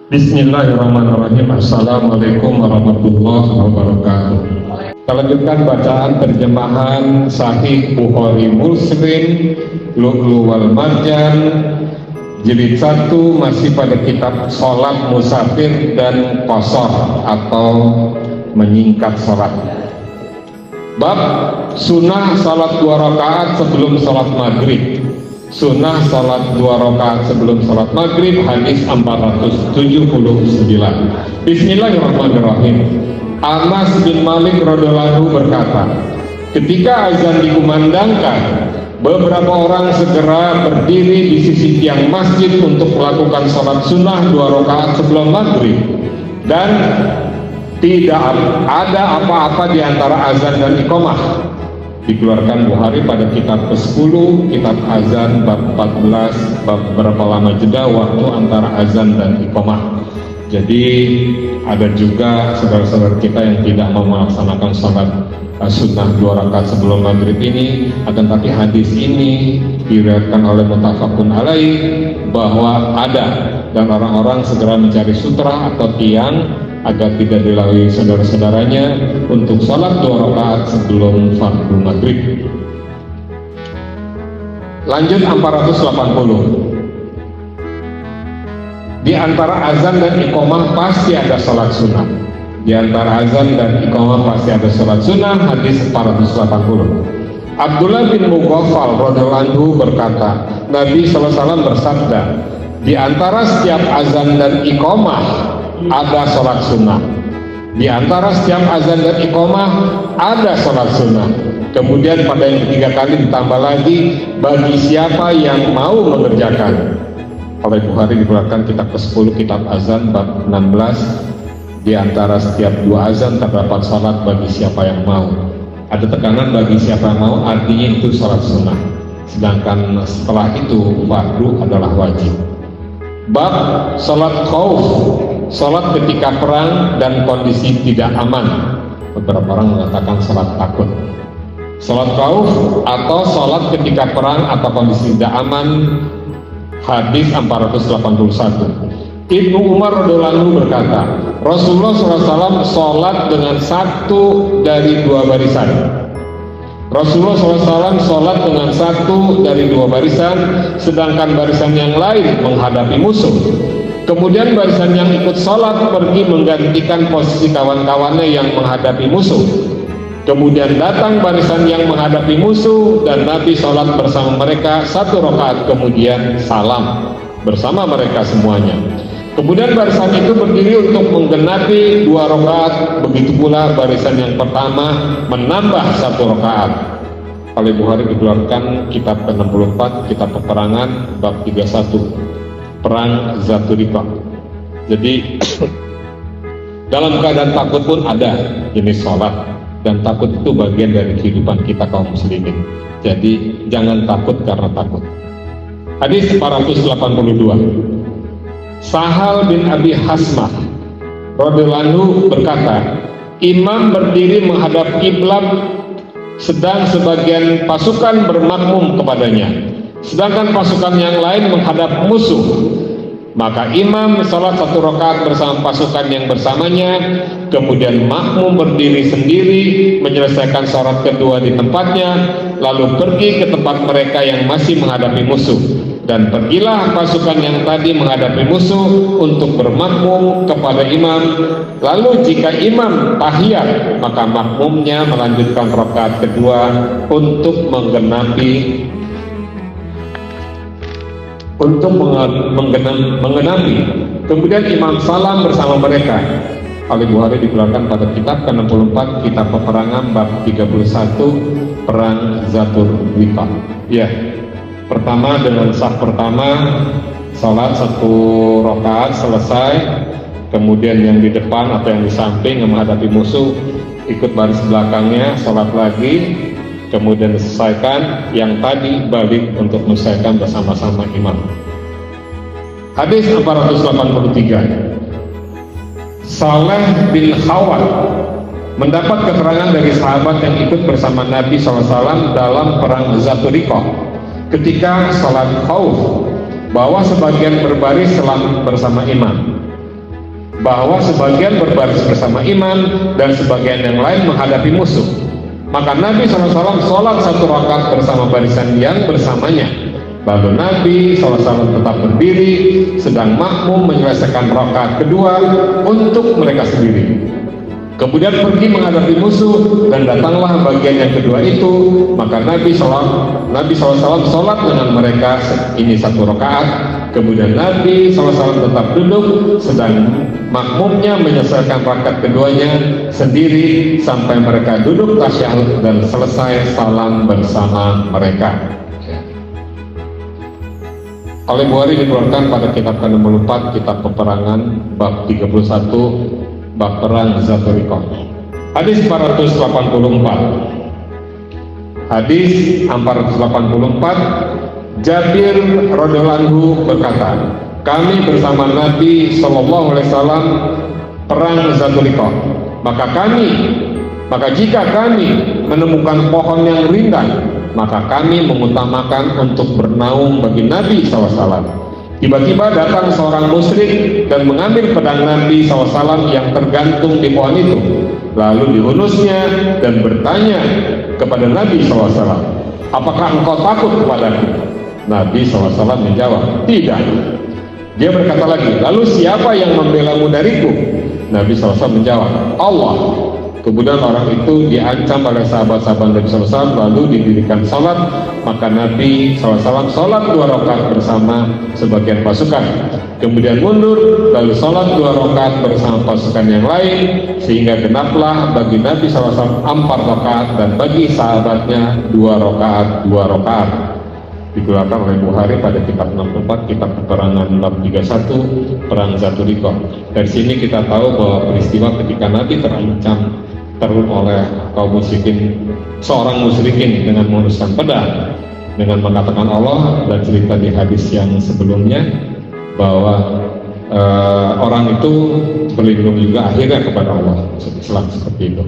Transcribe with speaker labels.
Speaker 1: Bismillahirrahmanirrahim. Assalamualaikum warahmatullahi wabarakatuh. Kita lanjutkan bacaan terjemahan Sahih Bukhari Muslim Lu'lu' wal Marjan jilid 1, masih pada kitab sholat musafir dan qashar atau menyingkat sholat. Bab sunnah salat 2 rakaat sebelum sholat maghrib. Sunnah salat 2 rakaat sebelum salat maghrib, hadis 479. Bismillahirrahmanirrahim. Anas bin Malik radhiyallahu anhu berkata, ketika azan dikumandangkan, beberapa orang segera berdiri di sisi tiang masjid untuk melakukan salat sunnah 2 rakaat sebelum maghrib, dan tidak ada apa-apa di antara azan dan iqamah. Dikeluarkan Bukhari pada kitab ke-10, kitab azan bab 14, bab berapa lama jeda waktu antara azan dan iqamah. Jadi ada juga saudara-saudara kita yang tidak mau melaksanakan sholat sunnah 2 rakaat sebelum maghrib ini, akan tapi hadis ini diriwayatkan oleh muttafaqun alaih bahwa ada, dan orang-orang segera mencari sutra atau tiang agar tidak dilalui saudara-saudaranya untuk sholat 2 rakaat sebelum fardu maghrib. Lanjut 480. Di antara azan dan iqamah pasti ada sholat sunnah. Di antara azan dan iqamah pasti ada sholat sunnah, hadis 480. Abdullah bin Mughaffal radhiyallahu anhu berkata, Nabi SAW bersabda, di antara setiap azan dan iqamah ada sholat sunnah. Di antara setiap azan dan iqamah ada sholat sunnah. Kemudian pada yang ketiga kali ditambah lagi, bagi siapa yang mau mengerjakan. Oleh Bukhari dikeluarkan kitab ke-10, kitab azan bab 16. Di antara setiap 2 azan terdapat sholat bagi siapa yang mau. Ada tekanan bagi siapa yang mau, artinya itu sholat sunnah. Sedangkan setelah itu fardu adalah wajib. Bab sholat khauf, sholat ketika perang dan kondisi tidak aman. Beberapa orang mengatakan sholat takut. Sholat khauf atau sholat ketika perang atau kondisi tidak aman, hadis 481. Ibnu Umar radhiyallahu anhu berkata, Rasulullah SAW sholat dengan 1 dari 2 barisan. Rasulullah SAW sholat dengan 1 dari 2 barisan, sedangkan barisan yang lain menghadapi musuh. Kemudian barisan yang ikut sholat pergi menggantikan posisi kawan-kawannya yang menghadapi musuh. Kemudian datang barisan yang menghadapi musuh dan Nabi sholat bersama mereka 1 rakaat, kemudian salam bersama mereka semuanya. Kemudian barisan itu berdiri untuk menggenapi 2 rakaat, begitu pula barisan yang pertama menambah 1 rakaat. Oleh Bukhari dikeluarkan kitab ke-64, kitab peperangan bab 31, perang Zaturika. Jadi dalam keadaan takut pun ada jenis sholat, dan takut itu bagian dari kehidupan kita kaum muslimin. Jadi jangan takut karena takut. Hadis 482. Sahal bin Abi Hasmah radhiyallahu anhu berkata, imam berdiri menghadap kiblat sedang sebagian pasukan bermakmum kepadanya, sedangkan pasukan yang lain menghadap musuh. Maka imam salat 1 rakaat bersama pasukan yang bersamanya, kemudian makmum berdiri sendiri menyelesaikan salat kedua di tempatnya, lalu pergi ke tempat mereka yang masih menghadapi musuh. Dan pergilah pasukan yang tadi menghadapi musuh untuk bermakmum kepada imam. Lalu jika imam tahiyat, maka makmumnya melanjutkan rakaat kedua untuk menggenapi Kemudian imam salam bersama mereka. Oleh Bukhari dikeluarkan pada kitab ke-64, kitab peperangan bab 31, perang Zatur Wika. Ya, pertama dengan saf pertama salat 1 rakaat selesai, kemudian yang di depan atau yang di samping yang menghadapi musuh ikut baris belakangnya salat lagi, kemudian diselesaikan, yang tadi balik untuk menyelesaikan bersama-sama imam. Hadis 483. Saleh bin Khawat mendapat keterangan dari sahabat yang ikut bersama Nabi SAW dalam perang Zaturiko ketika salat khauf, bahwa sebagian berbaris selam bersama imam. bahwa sebagian berbaris bersama iman dan sebagian yang lain menghadapi musuh. Maka Nabi SAW sholat 1 rakaat bersama barisan yang bersamanya. Lalu Nabi SAW tetap berdiri, sedang makmum menyelesaikan rakaat kedua untuk mereka sendiri. Kemudian pergi menghadapi musuh dan datanglah bagian yang kedua itu. Maka Nabi SAW sholat dengan mereka ini 1 rakaat. Kemudian Nabi SAW tetap duduk, sedang makmumnya menyelesaikan rakaat keduanya sendiri sampai mereka duduk tasyahud dan selesai salam bersama mereka. Al-Bukhari dikeluarkan pada kitab ke-64, kitab peperangan, bab 31, bab perang Zatul Riqah. Hadis 484. Hadis 484, Jabir radhiyallahu anhu berkata, kami bersama Nabi sallallahu alaihi wasallam perang Zatul Riqah. Maka jika kami menemukan pohon yang rindang, maka kami mengutamakan untuk bernaung bagi Nabi SAW. Tiba-tiba datang seorang musyrik dan mengambil pedang Nabi SAW yang tergantung di pohon itu, lalu dihunusnya dan bertanya kepada Nabi SAW, apakah engkau takut kepadaku? Nabi SAW menjawab, tidak. Dia berkata lagi, lalu siapa yang membelamu dariku? Nabi SAW menjawab, Allah. Kemudian orang itu diancam oleh sahabat-sahabat Nabi SAW, lalu didirikan salat. Maka Nabi SAW salat 2 rakaat bersama sebagian pasukan, kemudian mundur lalu salat 2 rakaat bersama pasukan yang lain, sehingga genaplah bagi Nabi SAW 4 rakaat dan bagi sahabatnya 2 rakaat. Dikeluarkan oleh Bukhari pada kitab 64, kitab peperangan bab 31, perang Zatul Riqah. Dari sini kita tahu bahwa peristiwa ketika Nabi terancam oleh kaum musyrikin, seorang musyrikin dengan menghunuskan pedang, dengan mengatakan Allah, dan cerita di hadis yang sebelumnya bahwa orang itu berlindung juga akhirnya kepada Allah, seperti itu.